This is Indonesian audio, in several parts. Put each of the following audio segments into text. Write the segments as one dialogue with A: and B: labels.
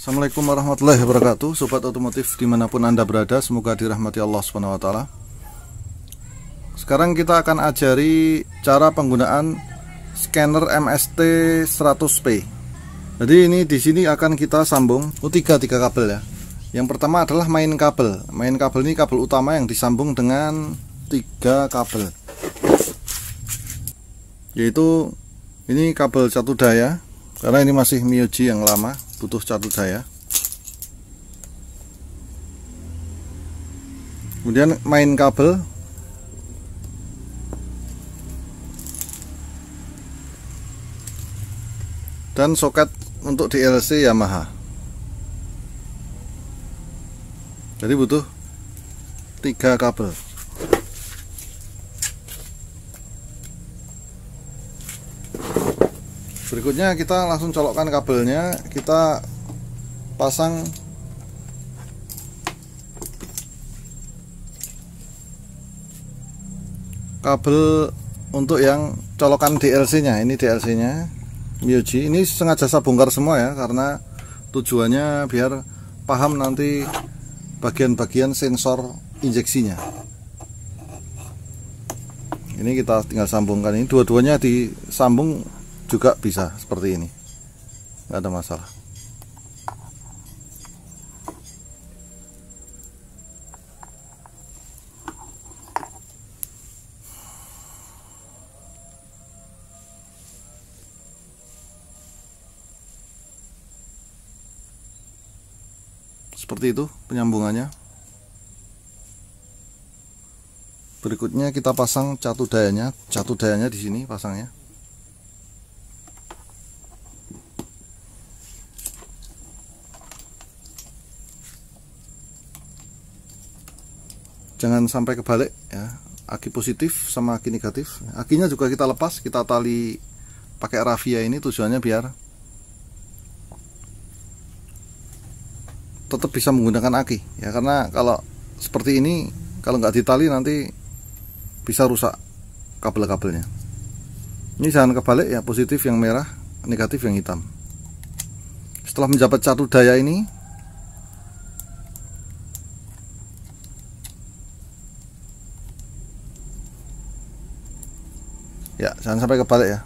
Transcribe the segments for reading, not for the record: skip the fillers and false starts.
A: Assalamualaikum warahmatullahi wabarakatuh, sobat otomotif dimanapun Anda berada, semoga dirahmati Allah Subhanahu wa Ta'ala. Sekarang kita akan ajari cara penggunaan scanner MST 100P. Jadi ini di sini akan kita sambung tiga kabel ya. Yang pertama adalah main kabel. Main kabel ini kabel utama yang disambung dengan 3 kabel. Yaitu ini kabel satu daya, karena ini masih MIUI yang lama, butuh satu daya. Kemudian main kabel, dan soket untuk DLC Yamaha. Jadi butuh 3 kabel. Berikutnya kita langsung colokkan kabelnya, kita pasang kabel untuk yang colokan DLC nya. Ini DLC nya MIUI. Ini sengaja saya bongkar semua ya, karena tujuannya biar paham nanti bagian-bagian sensor injeksinya. Ini kita tinggal sambungkan, ini dua-duanya disambung juga bisa seperti ini, nggak ada masalah. Seperti itu penyambungannya. Berikutnya kita pasang catu dayanya di sini pasangnya. Jangan sampai kebalik ya, aki positif sama aki negatif. Akinya juga kita lepas, kita tali pakai rafia ini, tujuannya biar tetap bisa menggunakan aki ya, karena kalau seperti ini kalau nggak ditali nanti bisa rusak kabel-kabelnya. Ini jangan kebalik ya, positif yang merah, negatif yang hitam. Setelah menjabat catu daya ini, ya jangan sampai kebalik ya.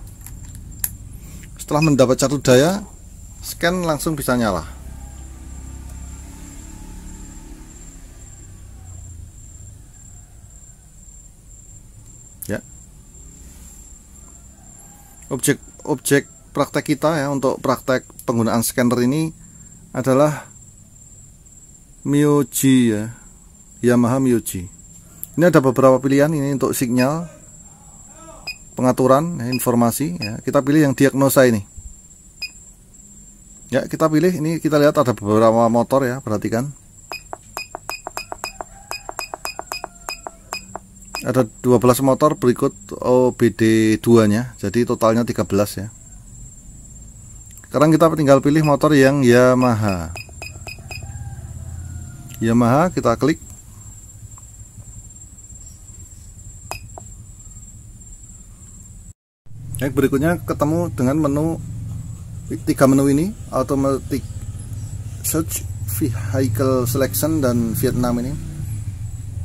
A: Setelah mendapat catu daya, scan langsung bisa nyala. Ya. Objek praktek kita ya, untuk praktek penggunaan scanner ini adalah MIUI ya, Yamaha MIUI. Ini ada beberapa pilihan, ini untuk sinyal, pengaturan ya, informasi ya. Kita pilih yang diagnosa ini ya, kita pilih ini. Kita lihat ada beberapa motor ya, perhatikan ada 12 motor berikut OBD2 nya, jadi totalnya 13 ya. Sekarang kita tinggal pilih motor yang Yamaha. Yamaha kita klik. Berikutnya ketemu dengan menu, 3 menu ini, automatic search, vehicle selection, dan Vietnam ini.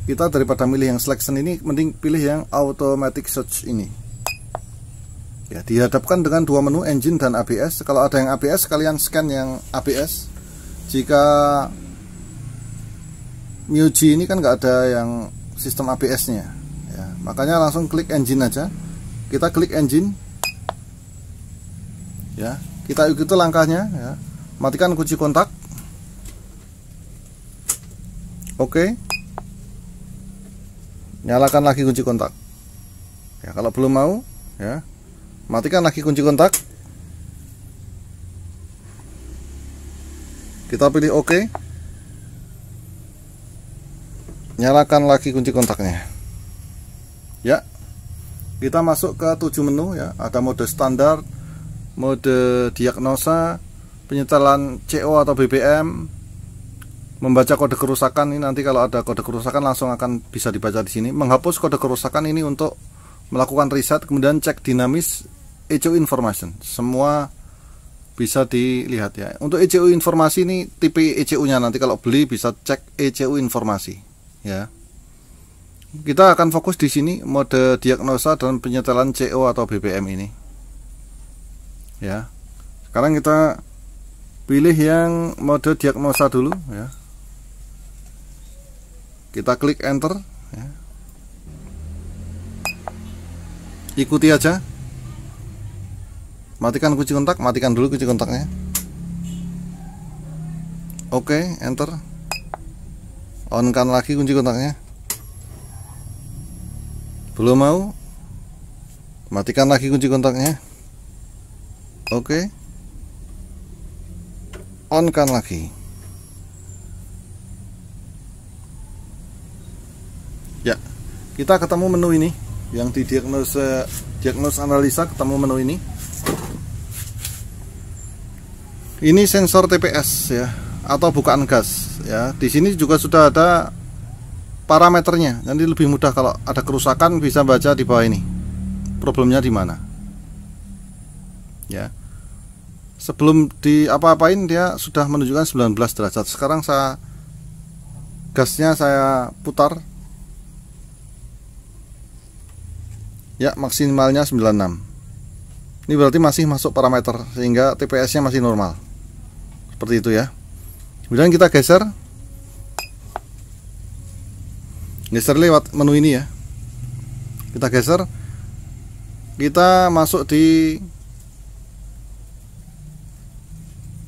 A: Kita daripada milih yang selection ini, mending pilih yang automatic search ini ya. Dihadapkan dengan 2 menu, engine dan ABS. Kalau ada yang ABS, kalian scan yang ABS. Jika MIUI ini kan nggak ada yang sistem ABS nya ya, makanya langsung klik engine aja. Kita klik engine ya, kita ikuti langkahnya ya. Matikan kunci kontak, oke. Nyalakan lagi kunci kontak ya. Kalau belum mau ya, matikan lagi kunci kontak, kita pilih oke. Nyalakan lagi kunci kontaknya ya. Kita masuk ke 7 menu ya. Ada mode standar, mode diagnosa, penyetelan CO atau BBM, membaca kode kerusakan. Ini nanti kalau ada kode kerusakan langsung akan bisa dibaca di sini. Menghapus kode kerusakan ini untuk melakukan reset. Kemudian cek dinamis echo information, semua bisa dilihat ya. Untuk ECU informasi ini tipe ECU nya, nanti kalau beli bisa cek ECU informasi ya. Kita akan fokus di sini mode diagnosa dan penyetelan CO atau BBM ini ya. Sekarang kita pilih yang mode diagnosa dulu ya. Kita klik enter ya. Ikuti aja. Matikan kunci kontak, matikan dulu kunci kontaknya. Oke, enter. On-kan lagi kunci kontaknya. Belum mau? Matikan lagi kunci kontaknya. Oke. On-kan lagi. Ya, kita ketemu menu ini yang di diagnosa analisa, ketemu menu ini. Ini sensor TPS ya, atau bukaan gas ya. Di sini juga sudah ada parameternya. Nanti lebih mudah kalau ada kerusakan bisa baca di bawah ini. Problemnya di mana? Ya. Sebelum diapa-apain dia sudah menunjukkan 19 derajat. Sekarang gasnya saya putar. Ya, maksimalnya 96. Ini berarti masih masuk parameter sehingga TPS-nya masih normal. Seperti itu ya. Kemudian kita geser lewat menu ini ya. Kita geser, kita masuk di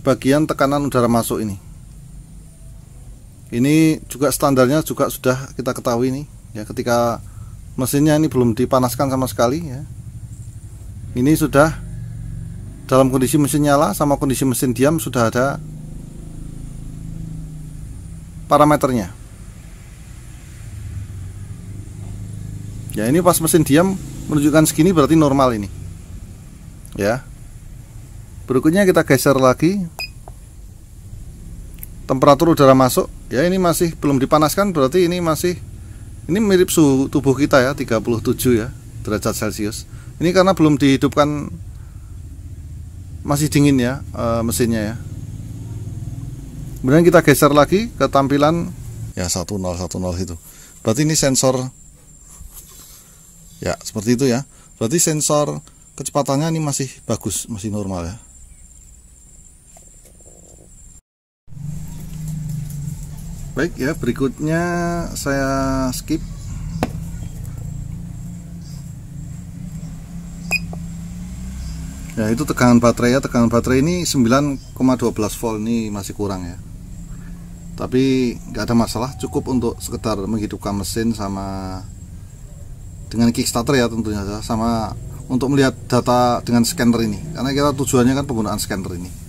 A: bagian tekanan udara masuk ini. Ini juga standarnya juga sudah kita ketahui nih ya, ketika mesinnya ini belum dipanaskan sama sekali ya. Ini sudah dalam kondisi mesin nyala sama kondisi mesin diam sudah ada parameternya. Ya, ini pas mesin diam menunjukkan segini berarti normal ini. Ya. Berikutnya kita geser lagi. Temperatur udara masuk. Ya, ini masih belum dipanaskan berarti ini mirip suhu tubuh kita ya, 37 ya derajat Celcius. Ini karena belum dihidupkan, masih dingin ya mesinnya ya. Kemudian kita geser lagi ke tampilan ya 1010 itu. Berarti ini sensor ya, seperti itu ya. Berarti sensor kecepatannya ini masih bagus, masih normal ya. Baik ya, berikutnya saya skip. Ya, itu tegangan baterai ya. Tegangan baterai ini 9,12 volt, ini masih kurang ya. Tapi nggak ada masalah, cukup untuk sekedar menghidupkan mesin sama dengan kickstarter ya tentunya, sama untuk melihat data dengan scanner ini. Karena kita tujuannya kan penggunaan scanner ini.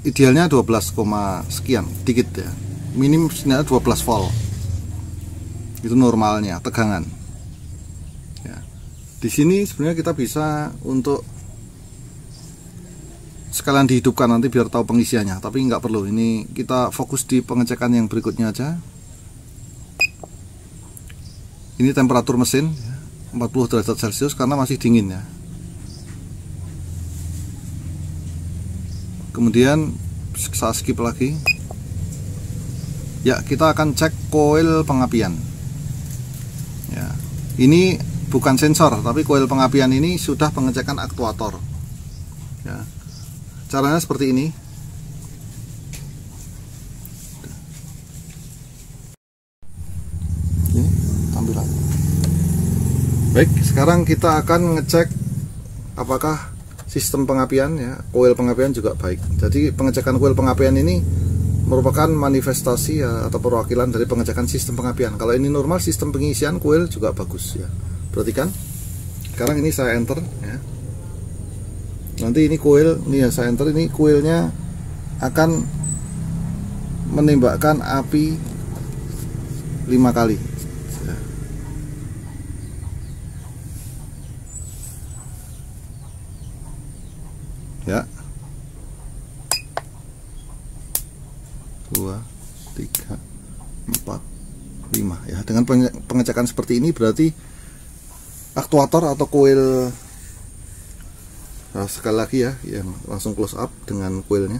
A: Idealnya 12, sekian, dikit ya. Minim sebenarnya 12 volt. Itu normalnya tegangan. Ya. Di sini sebenarnya kita bisa untuk sekalian dihidupkan nanti biar tahu pengisiannya, tapi nggak perlu. Ini kita fokus di pengecekan yang berikutnya aja. Ini temperatur mesin 40 derajat Celcius karena masih dingin ya. Kemudian saya skip lagi. Ya, kita akan cek koil pengapian. Ya, ini bukan sensor, tapi koil pengapian ini sudah pengecekan aktuator. Ya, caranya seperti ini. Ini tampilan. Baik, sekarang kita akan ngecek apakah sistem pengapian ya, koil pengapian juga baik. Jadi pengecekan koil pengapian ini merupakan manifestasi ya, atau perwakilan dari pengecekan sistem pengapian. Kalau ini normal, sistem pengisian koil juga bagus ya. Perhatikan. Sekarang ini saya enter ya. Nanti ini koil, ini ya saya enter, ini koilnya akan menembakkan api 5 kali. Ya. 2, 3, 4, 5 ya. Dengan pengecekan seperti ini berarti aktuator atau koil Nah, sekali lagi ya, yang langsung close up dengan coilnya.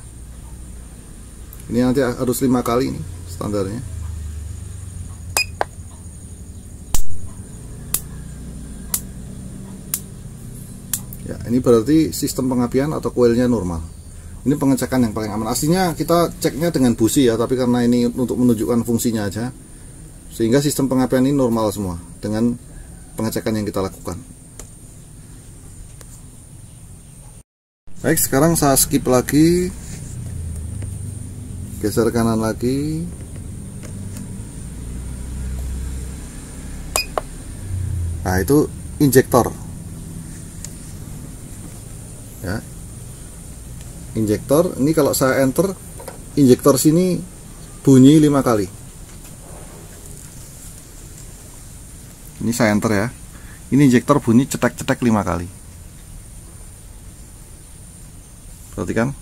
A: Ini nanti harus 5 kali ini standarnya. Ya, ini berarti sistem pengapian atau coilnya normal. Ini pengecekan yang paling aman. Aslinya kita ceknya dengan busi ya, tapi karena ini untuk menunjukkan fungsinya aja, sehingga sistem pengapian ini normal semua dengan pengecekan yang kita lakukan. Baik, sekarang saya skip lagi, geser kanan lagi. Nah, itu injektor ya, injektor. Ini kalau saya enter injektor sini bunyi 5 kali. Ini saya enter ya, ini injektor bunyi cetek-cetek 5 kali. Perhatikan.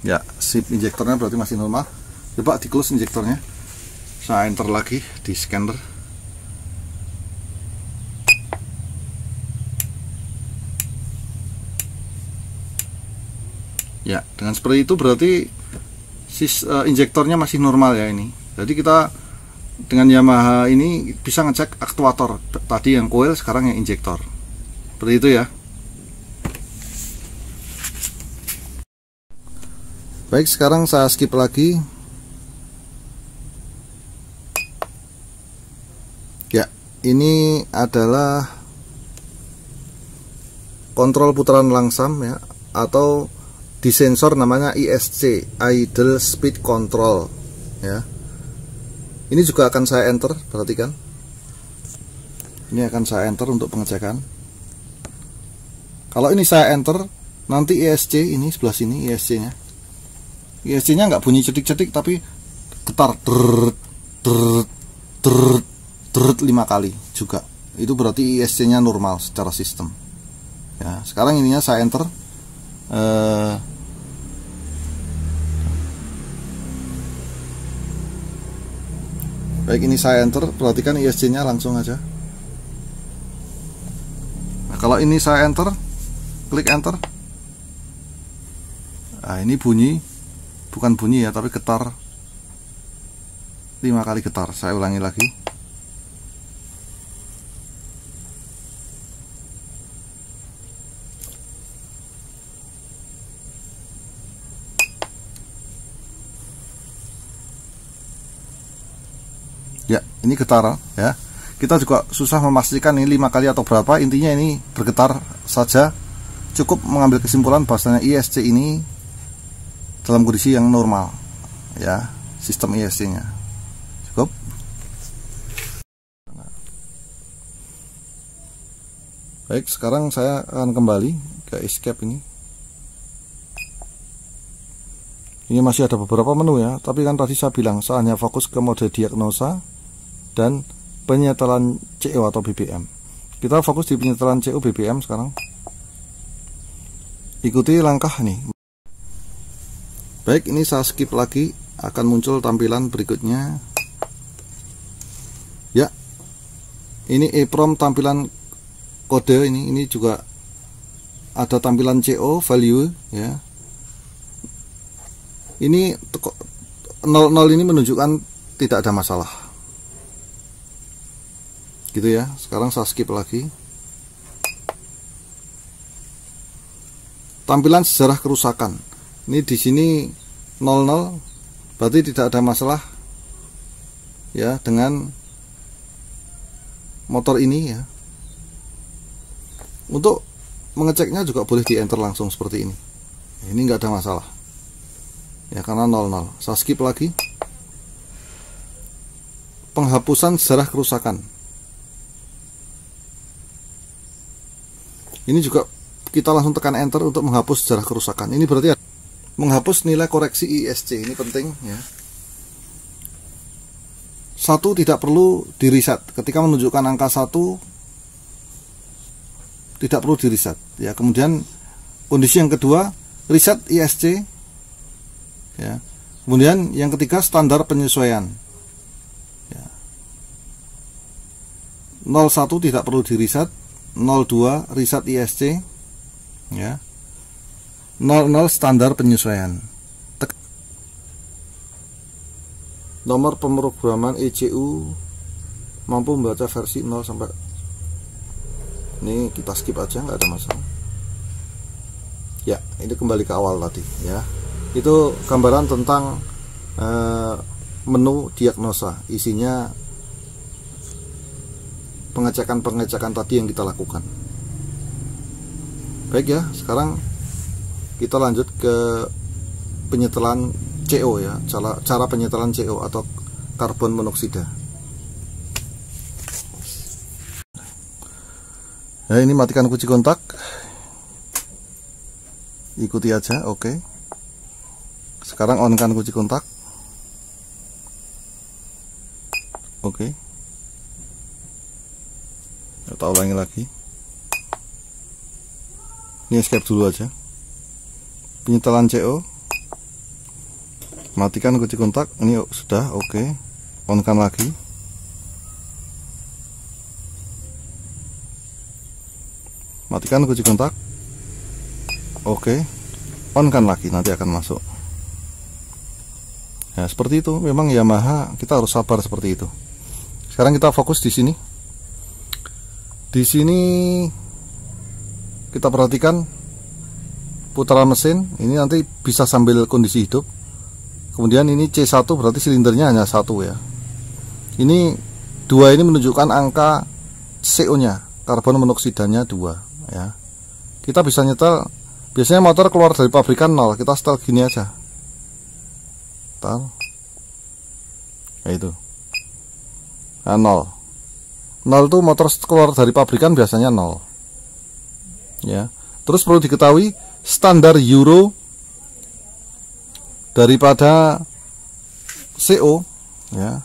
A: Ya, sip, injektornya berarti masih normal. Coba di close injektornya. Saya enter lagi di scanner. Ya, dengan seperti itu berarti injektornya masih normal ya ini. Jadi kita dengan Yamaha ini bisa ngecek aktuator. Tadi yang coil, sekarang yang injektor. Seperti itu ya. Baik, sekarang saya skip lagi. Ya, ini adalah kontrol putaran langsam ya, atau di sensor namanya ISC, Idle Speed Control ya. Ini juga akan saya enter, perhatikan. Ini akan saya enter untuk pengecekan. Kalau ini saya enter, nanti ISC ini sebelah sini ISC-nya. ISC-nya nggak bunyi cetik-cetik, tapi getar drrrt, drrrt, drrrt, drrrt 5 kali juga. Itu berarti ISC-nya normal secara sistem. Ya, sekarang ininya saya enter. Baik, ini saya enter, perhatikan ISC-nya langsung aja. Nah, kalau ini saya enter, klik enter. Nah, ini bunyi, bukan bunyi ya, tapi getar 5 kali getar. Saya ulangi lagi. Ya, ini getar ya. Kita juga susah memastikan ini 5 kali atau berapa. Intinya ini bergetar saja. Cukup mengambil kesimpulan bahwasanya ISC ini dalam kondisi yang normal ya, sistem ISC-nya. Cukup. Baik, sekarang saya akan kembali ke escape ini. Ini masih ada beberapa menu ya, tapi kan tadi saya bilang saya hanya fokus ke mode diagnosa dan penyetelan CO atau BBM. Kita fokus di penyetelan CO BBM sekarang. Ikuti langkah nih. Baik, ini saya skip lagi, akan muncul tampilan berikutnya. Ya, ini EEPROM tampilan kode ini juga ada tampilan CO value ya. Ini 00 ini menunjukkan tidak ada masalah. Gitu ya. Sekarang saya skip lagi. Tampilan sejarah kerusakan. Ini di sini 00, berarti tidak ada masalah ya dengan motor ini ya. Untuk mengeceknya juga boleh di enter langsung seperti ini. Ini nggak ada masalah ya, karena 00. Saya skip lagi. Penghapusan sejarah kerusakan. Ini juga kita langsung tekan enter untuk menghapus sejarah kerusakan. Ini berarti menghapus nilai koreksi ISC. Ini penting ya. 1 tidak perlu di reset. Ketika menunjukkan angka 1 tidak perlu di reset ya. Kemudian kondisi yang kedua, reset ISC ya. Kemudian yang ketiga, standar penyesuaian ya. 01 tidak perlu di reset, 02 reset ISC ya, 00 standar penyesuaian. Nomor pemrograman ECU mampu membaca versi 0 sampai, ini kita skip aja, nggak ada masalah ya. Ini kembali ke awal tadi ya, itu gambaran tentang menu diagnosa, isinya pengecekan tadi yang kita lakukan. Baik ya, sekarang kita lanjut ke penyetelan CO ya, cara penyetelan CO atau karbon monoksida. Nah, ini matikan kunci kontak, ikuti aja, oke. Sekarang on kan kunci kontak, oke. Kita ulangi lagi, ini escape dulu aja. Penyetelan CO, matikan kunci kontak, ini sudah oke. On kan lagi, matikan kunci kontak, oke. On kan lagi, nanti akan masuk ya. Seperti itu, memang Yamaha kita harus sabar seperti itu. Sekarang kita fokus di sini. Di sini kita perhatikan putaran mesin, ini nanti bisa sambil kondisi hidup. Kemudian ini C1 berarti silindernya hanya 1 ya. Ini 2 ini menunjukkan angka CO nya, karbon monoksidanya 2 ya. Kita bisa nyetel, biasanya motor keluar dari pabrikan 0, kita setel gini aja. Setel. Ya itu. Nah, 0 itu motor keluar dari pabrikan biasanya 0 ya. Terus perlu diketahui standar Euro daripada CO ya,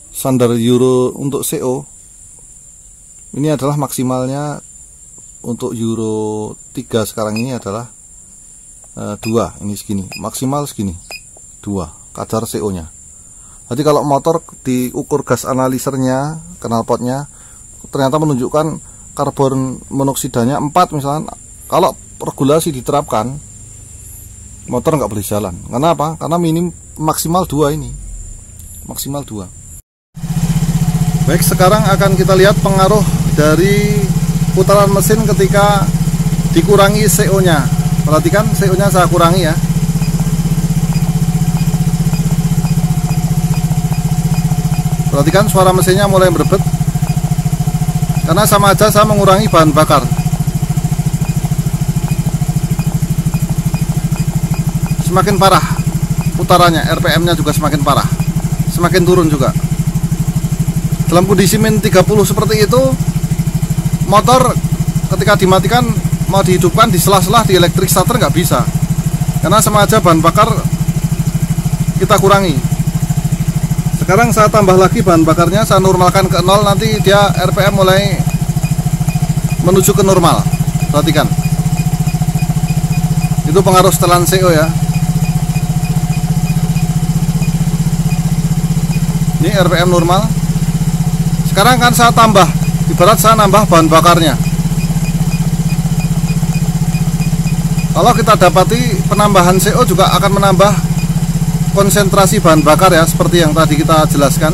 A: standar Euro untuk CO ini adalah maksimalnya untuk Euro 3 sekarang ini adalah 2, ini segini, maksimal segini 2 kadar CO nya. Jadi kalau motor diukur gas analisernya, knalpotnya ternyata menunjukkan karbon monoksidanya 4 misalnya, kalau regulasi diterapkan motor nggak boleh jalan. Karena apa? Karena minim maksimal 2 ini, maksimal 2. Baik, sekarang akan kita lihat pengaruh dari putaran mesin ketika dikurangi CO nya. Perhatikan, CO nya saya kurangi ya. Perhatikan suara mesinnya mulai berebet, karena sama aja saya mengurangi bahan bakar. Semakin parah putarannya, RPM-nya juga semakin parah, semakin turun juga. Dalam kondisi min 30 seperti itu, motor ketika dimatikan mau dihidupkan di sela-sela di electric starter nggak bisa, karena sama aja bahan bakar kita kurangi. Sekarang saya tambah lagi bahan bakarnya, saya normalkan ke 0, nanti dia RPM mulai menuju ke normal. Perhatikan, itu pengaruh setelan CO ya. Ini RPM normal. Sekarang kan saya tambah, ibarat saya nambah bahan bakarnya. Kalau kita dapati penambahan CO juga akan menambah konsentrasi bahan bakar ya, seperti yang tadi kita jelaskan.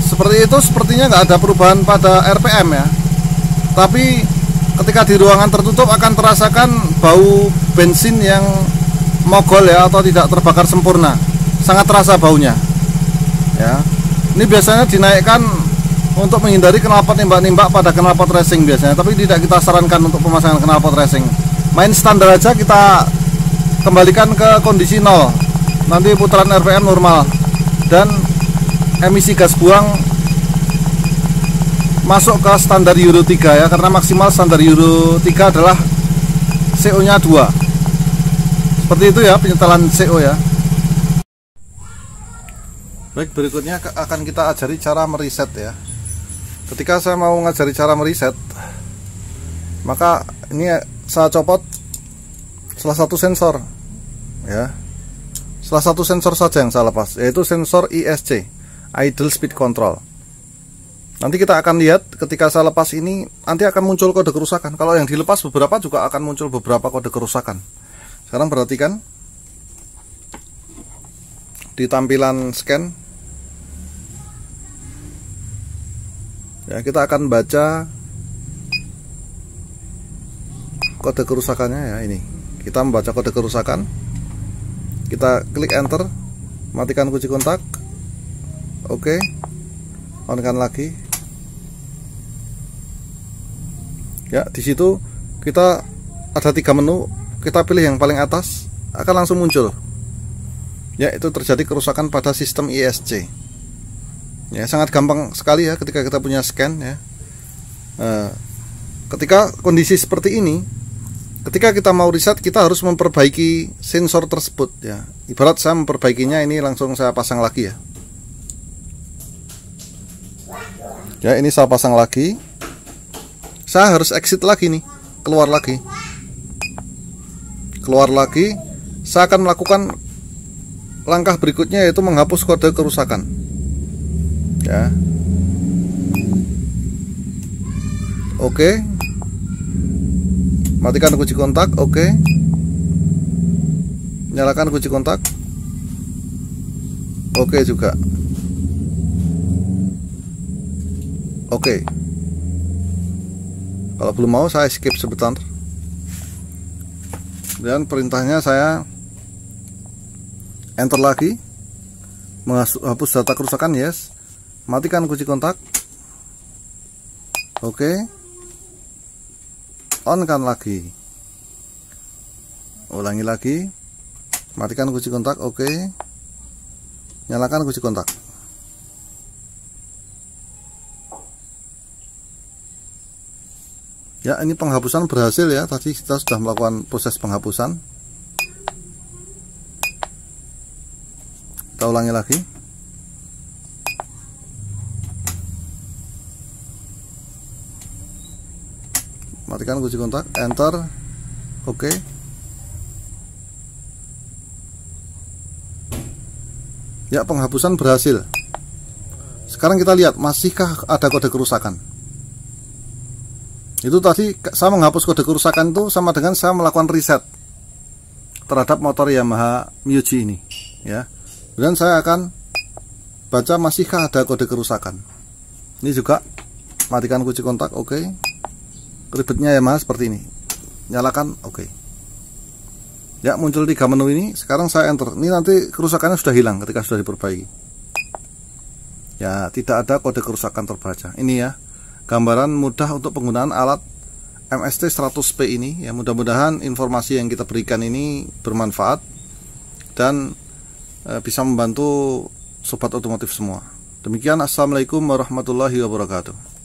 A: Seperti itu, sepertinya nggak ada perubahan pada RPM ya. Tapi ketika di ruangan tertutup akan terasakan bau bensin yang mogol ya, atau tidak terbakar sempurna. Sangat terasa baunya ya. Ini biasanya dinaikkan untuk menghindari knalpot nimbak-nimbak pada knalpot racing biasanya, tapi tidak kita sarankan untuk pemasangan knalpot racing. Main standar aja, kita kembalikan ke kondisi 0, nanti putaran RPM normal dan emisi gas buang masuk ke standar Euro 3 ya, karena maksimal standar Euro 3 adalah CO nya 2. Seperti itu ya penyetelan CO ya. Baik, berikutnya akan kita ajari cara mereset ya. Ketika saya mau ngajari cara mereset, maka ini saya copot salah satu sensor ya. Salah satu sensor saja yang saya lepas, yaitu sensor ISC, Idle Speed Control. Nanti kita akan lihat ketika saya lepas ini, nanti akan muncul kode kerusakan. Kalau yang dilepas beberapa juga akan muncul beberapa kode kerusakan. Sekarang perhatikan di tampilan scan ya, kita akan baca kode kerusakannya ya. Ini kita membaca kode kerusakan, kita klik enter, matikan kunci kontak, oke, on-kan lagi ya. Di situ kita ada 3 menu, kita pilih yang paling atas, akan langsung muncul ya, itu terjadi kerusakan pada sistem ISC ya. Sangat gampang sekali ya ketika kita punya scan ya. Ketika kondisi seperti ini, ketika kita mau reset, kita harus memperbaiki sensor tersebut ya. Ibarat saya memperbaikinya, ini langsung saya pasang lagi ya. Ya, ini saya pasang lagi. Saya harus exit lagi nih, keluar lagi. Keluar lagi, saya akan melakukan langkah berikutnya, yaitu menghapus kode kerusakan. Ya. Oke. Matikan kunci kontak, oke. Nyalakan kunci kontak, oke juga. Oke. Kalau belum mau, saya skip sebentar. Dan perintahnya saya enter lagi, menghapus data kerusakan, yes. Matikan kunci kontak, oke. On-kan lagi, ulangi lagi, matikan kunci kontak, oke. Nyalakan kunci kontak. Ya, ini penghapusan berhasil ya. Tadi kita sudah melakukan proses penghapusan. Kita ulangi lagi. Matikan kunci kontak, enter, oke. Ya, penghapusan berhasil. Sekarang kita lihat, masihkah ada kode kerusakan. Itu tadi saya menghapus kode kerusakan itu sama dengan saya melakukan reset terhadap motor Yamaha Myuji ini ya. Dan saya akan baca masihkah ada kode kerusakan. Ini juga matikan kunci kontak, oke. Ribetnya Yamaha seperti ini. Nyalakan, oke. Ya, muncul 3 menu ini. Sekarang saya enter. Ini nanti kerusakannya sudah hilang ketika sudah diperbaiki. Ya, tidak ada kode kerusakan terbaca. Ini ya, gambaran mudah untuk penggunaan alat MST 100P ini ya. Mudah-mudahan informasi yang kita berikan ini bermanfaat dan bisa membantu sobat otomotif semua. Demikian, assalamualaikum warahmatullahi wabarakatuh.